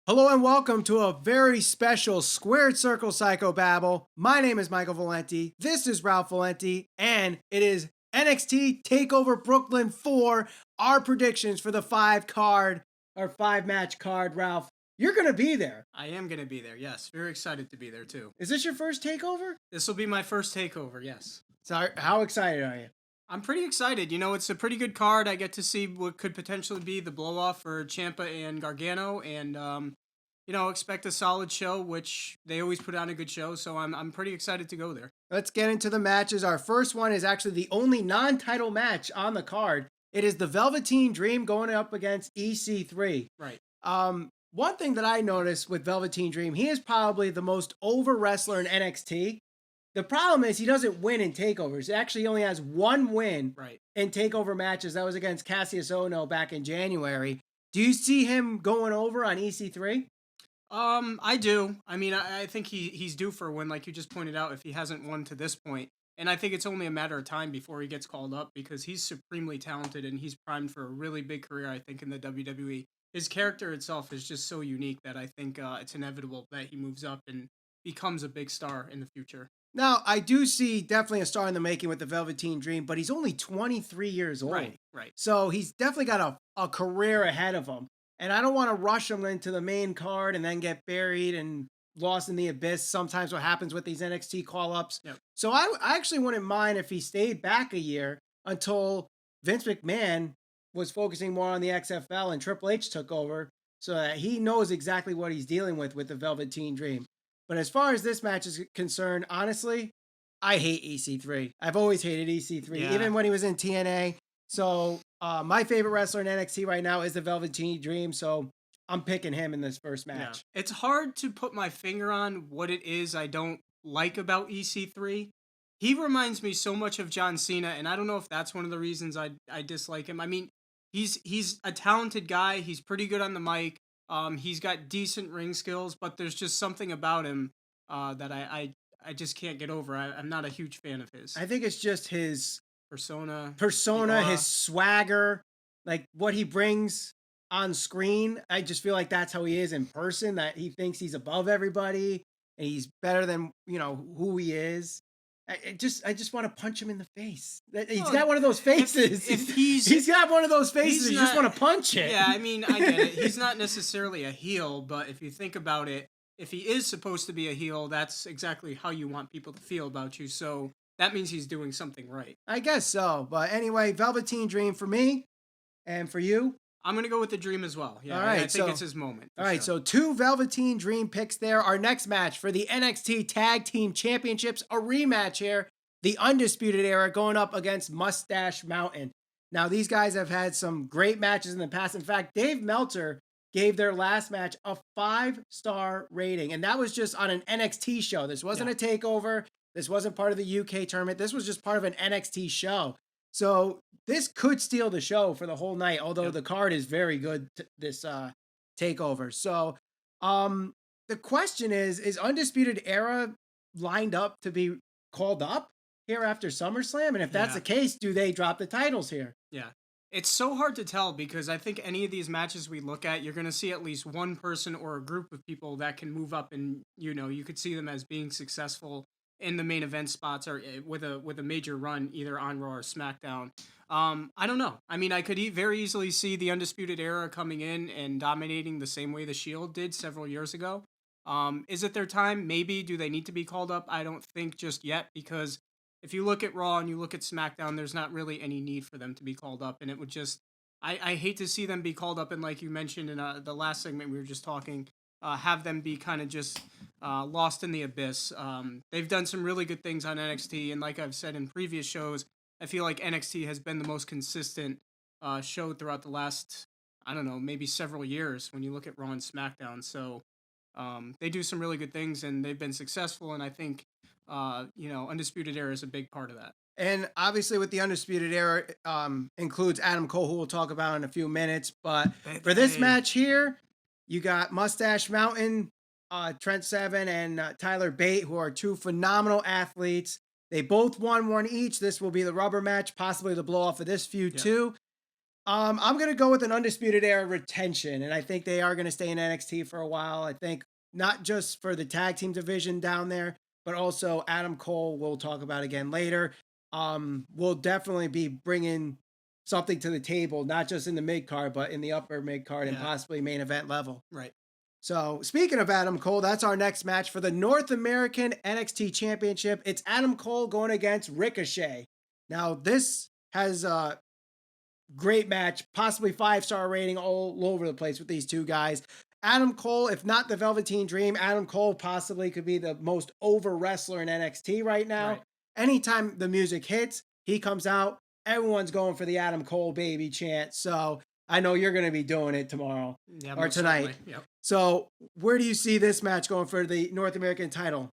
Hello and welcome to a very special Squared Circle Psychobabble. My name is Michael Valenti. This is Ralph Valenti, and it is NXT Takeover Brooklyn 4. Our predictions for the five match card. Ralph, you're gonna be there. I am going to be there, yes. Very excited to be there, too. Is this your first takeover? This will be my first takeover, yes. So, how excited are you? I'm pretty excited. You know, it's a pretty good card. I get to see what could potentially be the blow-off for Ciampa and Gargano, and, expect a solid show, which they always put on a good show, so I'm pretty excited to go there. Let's get into the matches. Our first one is actually the only non-title match on the card. It is the Velveteen Dream going up against EC3. Right. One thing that I noticed with Velveteen Dream, he is probably the most over wrestler in NXT. The problem is he doesn't win in takeovers. He actually only has one win in takeover matches. That was against Cassius Ohno back in January. Do you see him going over on EC3? I do. I mean, I think he's due for a win, like you just pointed out, if he hasn't won to this point. And I think it's only a matter of time before he gets called up because he's supremely talented and he's primed for a really big career, I think, in the WWE. His character itself is just so unique that I think it's inevitable that he moves up and becomes a big star in the future. Now, I do see definitely a star in the making with the Velveteen Dream, but he's only 23 years old. Right. So he's definitely got a career ahead of him. And I don't want to rush him into the main card and then get buried and lost in the abyss. Sometimes what happens with these NXT call-ups. Yep. So I actually wouldn't mind if he stayed back a year until Vince McMahon was focusing more on the XFL and Triple H took over so that he knows exactly what he's dealing with the Velveteen Dream. But as far as this match is concerned, honestly, I hate EC3. I've always hated EC3, even when he was in TNA. So my favorite wrestler in NXT right now is the Velveteen Dream. So I'm picking him in this first match. Yeah. It's hard to put my finger on what it is I don't like about EC3. He reminds me so much of John Cena, and I don't know if that's one of the reasons I dislike him. I mean, he's a talented guy. He's pretty good on the mic. He's got decent ring skills, but there's just something about him that I just can't get over. I'm not a huge fan of his. I think it's just his persona, his swagger, like what he brings on screen. I just feel like that's how he is in person, that he thinks he's above everybody and he's better than, who he is. I just want to punch him in the face. He's got one of those faces. If he's got one of those faces. You just want to punch it. Yeah, I mean, I get it. He's not necessarily a heel, but if you think about it, if he is supposed to be a heel, that's exactly how you want people to feel about you. So that means he's doing something right. I guess so. But anyway, Velveteen Dream for me, and for you. I'm going to go with the Dream as well. Yeah, all right, I think it's his moment. All right, so two Velveteen Dream picks there. Our next match for the NXT Tag Team Championships, a rematch here. The Undisputed Era going up against Mustache Mountain. Now, these guys have had some great matches in the past. In fact, Dave Meltzer gave their last match a 5-star rating, and that was just on an NXT show. This wasn't a takeover. This wasn't part of the UK tournament. This was just part of an NXT show. So this could steal the show for the whole night, although the card is very good, this takeover. So the question is Undisputed Era lined up to be called up here after SummerSlam? And if that's the case, do they drop the titles here? Yeah. It's so hard to tell because I think any of these matches we look at, you're going to see at least one person or a group of people that can move up and, you could see them as being successful in the main event spots or with a major run either on Raw or SmackDown. I don't know. I mean, I could very easily see the Undisputed Era coming in and dominating the same way the Shield did several years ago. Is it their time? Maybe. Do they need to be called up? I don't think just yet because if you look at Raw and you look at SmackDown, there's not really any need for them to be called up. And it would just, I hate to see them be called up. And like you mentioned in the last segment we were just talking, have them be kind of just lost in the abyss. They've done some really good things on NXT. And like I've said in previous shows, I feel like NXT has been the most consistent show throughout the last, I don't know, maybe several years when you look at Raw and SmackDown. So they do some really good things and they've been successful. And I think, Undisputed Era is a big part of that. And obviously with the Undisputed Era includes Adam Cole, who we'll talk about in a few minutes. But for this match here, you got Mustache Mountain, Trent Seven, and Tyler Bate, who are two phenomenal athletes. They both won one each. This will be the rubber match, possibly the blow off of this feud too. I'm gonna go with an Undisputed Era retention, and I think they are gonna stay in NXT for a while. I think not just for the tag team division down there, but also Adam Cole. We'll talk about again later. Will definitely be bringing something to the table, not just in the mid card, but in the upper mid card and possibly main event level. Right. So speaking of Adam Cole, that's our next match for the North American NXT Championship. It's Adam Cole going against Ricochet. Now this has a great match, possibly 5-star rating all over the place with these two guys. Adam Cole, if not the Velveteen Dream, Adam Cole possibly could be the most over wrestler in NXT right now. Right. Anytime the music hits, he comes out. Everyone's going for the Adam Cole baby chant. So I know you're going to be doing it tomorrow or tonight. Yep. So where do you see this match going for the North American title?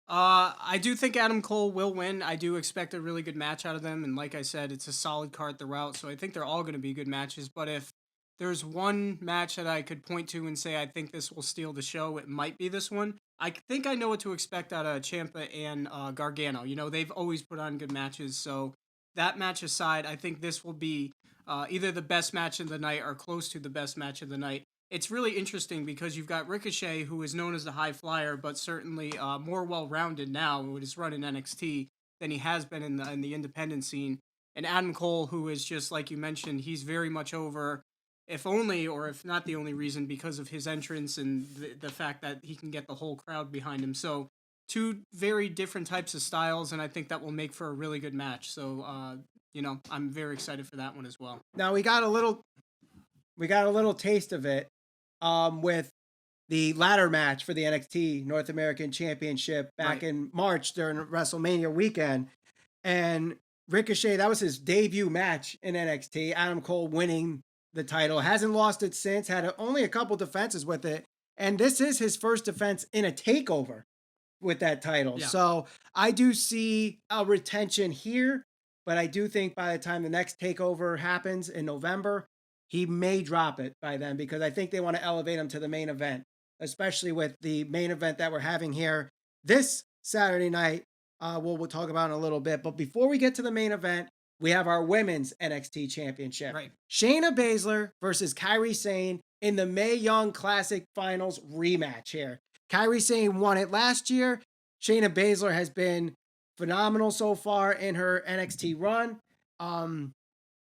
I do think Adam Cole will win. I do expect a really good match out of them. And like I said, it's a solid card throughout. So I think they're all going to be good matches. But if there's one match that I could point to and say I think this will steal the show, it might be this one. I think I know what to expect out of Ciampa and Gargano. You know, they've always put on good matches. So that match aside, I think this will be either the best match of the night or close to the best match of the night. It's really interesting because you've got Ricochet, who is known as the high flyer, but certainly more well-rounded now with his run in NXT than he has been in the independent scene. And Adam Cole, who is just like you mentioned, he's very much over, if only or if not the only reason, because of his entrance and the fact that he can get the whole crowd behind him. So two very different types of styles, and I think that will make for a really good match. So, I'm very excited for that one as well. Now we got a little taste of it with the ladder match for the NXT North American Championship back in March during WrestleMania weekend. And Ricochet, that was his debut match in NXT. Adam Cole winning the title. Hasn't lost it since, had only a couple defenses with it. And this is his first defense in a takeover with that title. Yeah. So I do see a retention here, but I do think by the time the next takeover happens in November, he may drop it by then because I think they want to elevate him to the main event, especially with the main event that we're having here this Saturday night. We'll talk about in a little bit. But before we get to the main event, we have our women's NXT Championship. Right. Shayna Baszler versus Kairi Sane in the Mae Young Classic Finals rematch here. Kairi Sane won it last year. Shayna Baszler has been phenomenal so far in her NXT run.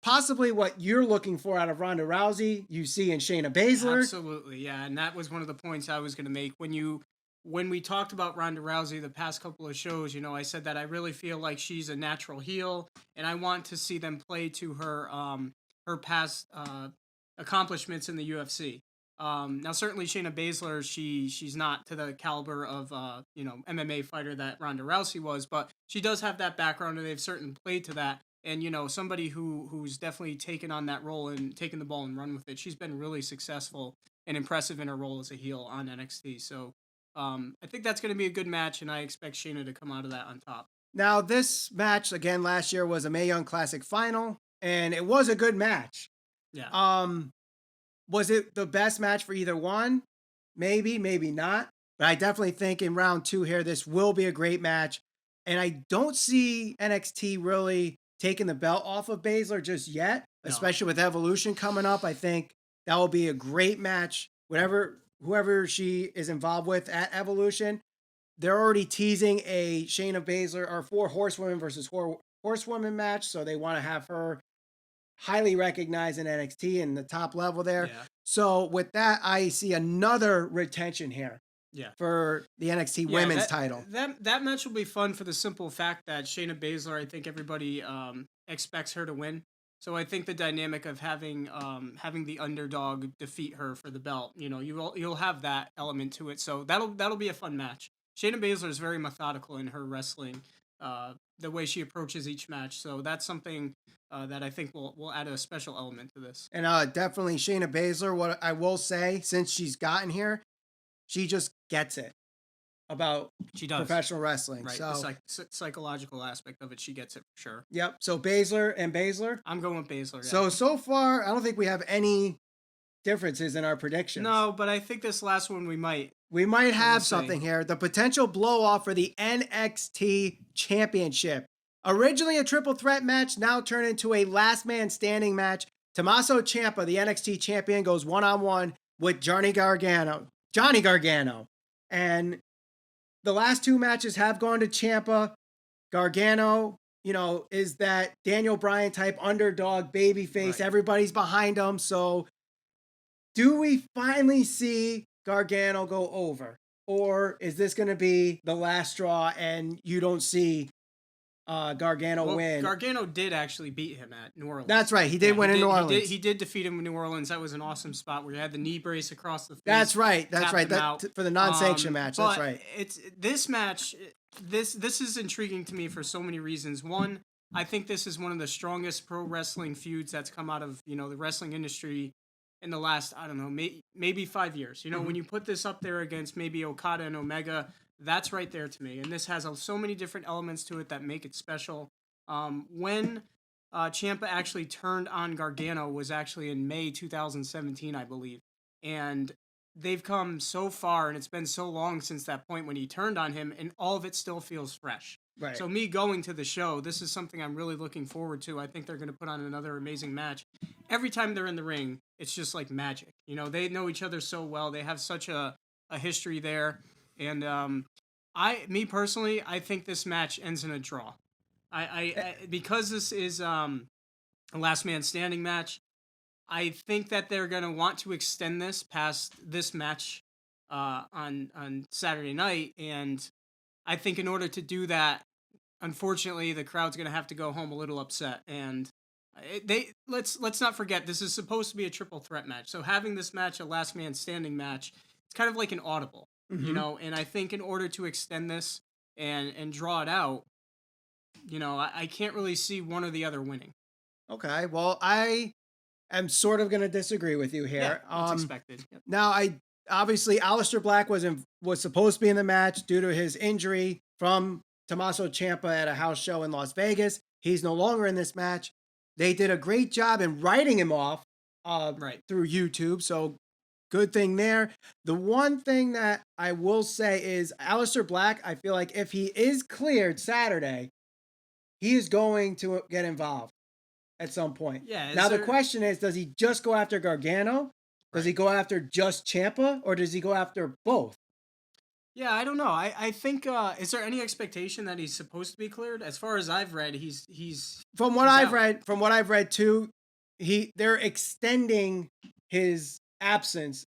Possibly what you're looking for out of Ronda Rousey, you see in Shayna Baszler. Absolutely, yeah. And that was one of the points I was going to make. When we talked about Ronda Rousey the past couple of shows, I said that I really feel like she's a natural heel, and I want to see them play to her past accomplishments in the UFC. Now, certainly Shayna Baszler, she's not to the caliber of MMA fighter that Ronda Rousey was, but she does have that background, and they've certainly played to that. And, somebody who's definitely taken on that role and taken the ball and run with it. She's been really successful and impressive in her role as a heel on NXT. So I think that's going to be a good match, and I expect Shayna to come out of that on top. Now, this match, again, last year was a Mae Young Classic final, and it was a good match. Yeah. Was it the best match for either one? Maybe, maybe not. But I definitely think in round 2 here, this will be a great match. And I don't see NXT really taking the belt off of Baszler just yet, especially with Evolution coming up. I think that will be a great match. Whoever she is involved with at Evolution, they're already teasing a Shayna Baszler or 4 horsewomen versus 4 horsewomen match. So they want to have her highly recognized in NXT and the top level there. Yeah. So with that, I see another retention here. Yeah. For the NXT women's title. That match will be fun for the simple fact that Shayna Baszler, I think everybody expects her to win. So I think the dynamic of having the underdog defeat her for the belt, you'll have that element to it. So that'll be a fun match. Shayna Baszler is very methodical in her wrestling, the way she approaches each match. So that's something that I think will add a special element to this. And definitely Shayna Baszler, what I will say, since she's gotten here, she just gets it about professional wrestling. Right. So, the psychological aspect of it, she gets it for sure. Yep. So Baszler and Baszler. I'm going with Baszler. Yeah. So far, I don't think we have any differences in our predictions. No, but I think this last one we might. We might have something here. The potential blow-off for the NXT Championship. Originally a triple threat match, now turned into a last man standing match. Tomasso Ciampa, the NXT champion, goes one-on-one with Johnny Gargano. And the last two matches have gone to Ciampa. Gargano, is that Daniel Bryan type underdog babyface. Right. Everybody's behind him. So do we finally see Gargano go over? Or is this going to be the last straw and you don't see Gargano win? Gargano did actually beat him at New Orleans. That's right. He did win in New Orleans. He did defeat him in New Orleans. That was an awesome spot where he had the knee brace across the face. That's right. For the non-sanction match. That's right. It's this match. This is intriguing to me for so many reasons. One, I think this is one of the strongest pro wrestling feuds that's come out of the wrestling industry in the last, I don't know, maybe 5 years. When you put this up there against maybe Okada and Omega, that's right there to me. And this has so many different elements to it that make it special. When Ciampa actually turned on Gargano was actually in May 2017, I believe. And they've come so far, and it's been so long since that point when he turned on him, and all of it still feels fresh. Right. So me going to the show, this is something I'm really looking forward to. I think they're going to put on another amazing match. Every time they're in the ring, it's just like magic. They know each other so well. They have such a history there. And me personally, I think this match ends in a draw. I because this is a last man standing match, I think that they're going to want to extend this past this match on Saturday night. And I think in order to do that, unfortunately, the crowd's going to have to go home a little upset. And let's not forget, this is supposed to be a triple threat match. So having this match a last man standing match, it's kind of like an audible, and I think in order to extend this and draw it out, I can't really see one or the other winning. Okay, well, I am sort of going to disagree with you here. Yeah, that's expected. Yep. Now, obviously Aleister Black was supposed to be in the match due to his injury from Tomasso Ciampa at a house show in Las Vegas. He's no longer in this match. They did a great job in writing him off through YouTube, so good thing there. The one thing that I will say is Aleister Black, I feel like if he is cleared Saturday, he is going to get involved at some point. Yeah. Now, the question is, does he just go after Gargano? Does he go after just Ciampa, or does he go after both? Yeah, I don't know. I think is there any expectation that he's supposed to be cleared? As far as I've read, he's from what I've read too, they're extending his absence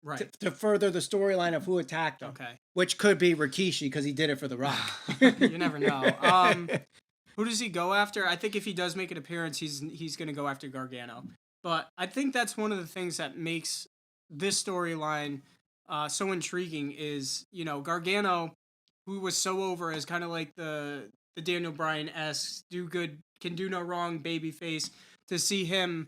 to further the storyline of who attacked him. Okay. Which could be Rikishi because he did it for The Rock. You never know. Who does he go after? I think if he does make an appearance, he's going to go after Gargano. But I think that's one of the things that makes this storyline so intriguing is, Gargano, who was so over as kind of like the Daniel Bryan-esque, can do no wrong babyface, to see him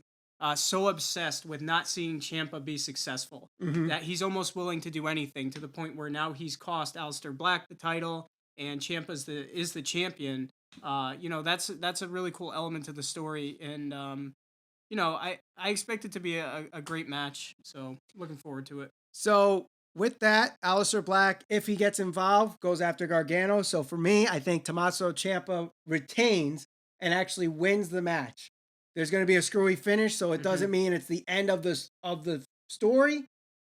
so obsessed with not seeing Ciampa be successful that he's almost willing to do anything, to the point where now he's cost Aleister Black the title and Ciampa is the champion. That's a really cool element to the story, and I expect it to be a great match, so looking forward to it. So with that, Aleister Black, if he gets involved, goes after Gargano. So for me, I think Tomasso Ciampa retains and actually wins the match. There's going to be a screwy finish, so it doesn't mean it's the end of the story.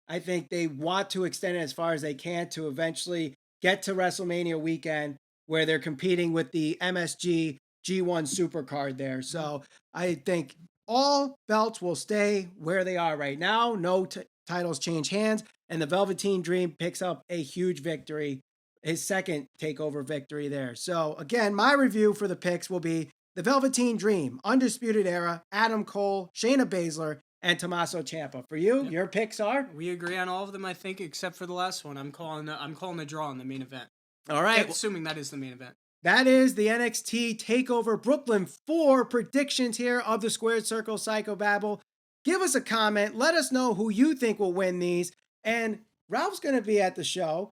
I think they want to extend it as far as they can to eventually get to WrestleMania weekend, where they're competing with the MSG G1 Supercard there. So I think all belts will stay where they are right now. No titles change hands. And the Velveteen Dream picks up a huge victory, his second takeover victory there. So again, my review for the picks will be the Velveteen Dream, Undisputed Era, Adam Cole, Shayna Baszler, and Tomasso Ciampa. For you, your picks are? We agree on all of them, I think, except for the last one. I'm calling the draw in the main event. All right. Assuming that is the main event. That is the NXT Takeover Brooklyn 4 predictions here of the Squared Circle Psychobabble. Give us a comment. Let us know who you think will win these. And Ralph's going to be at the show,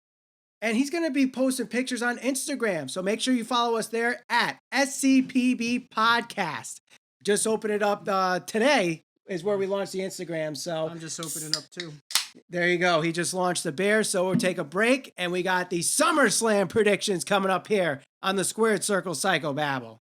and he's going to be posting pictures on Instagram. So make sure you follow us there at SCPB Podcast. Just open it up today is where we launched the Instagram. So I'm just opening up too. There you go. He just launched the bear. So we'll take a break, and we got the SummerSlam predictions coming up here on the Squared Circle Psychobabble.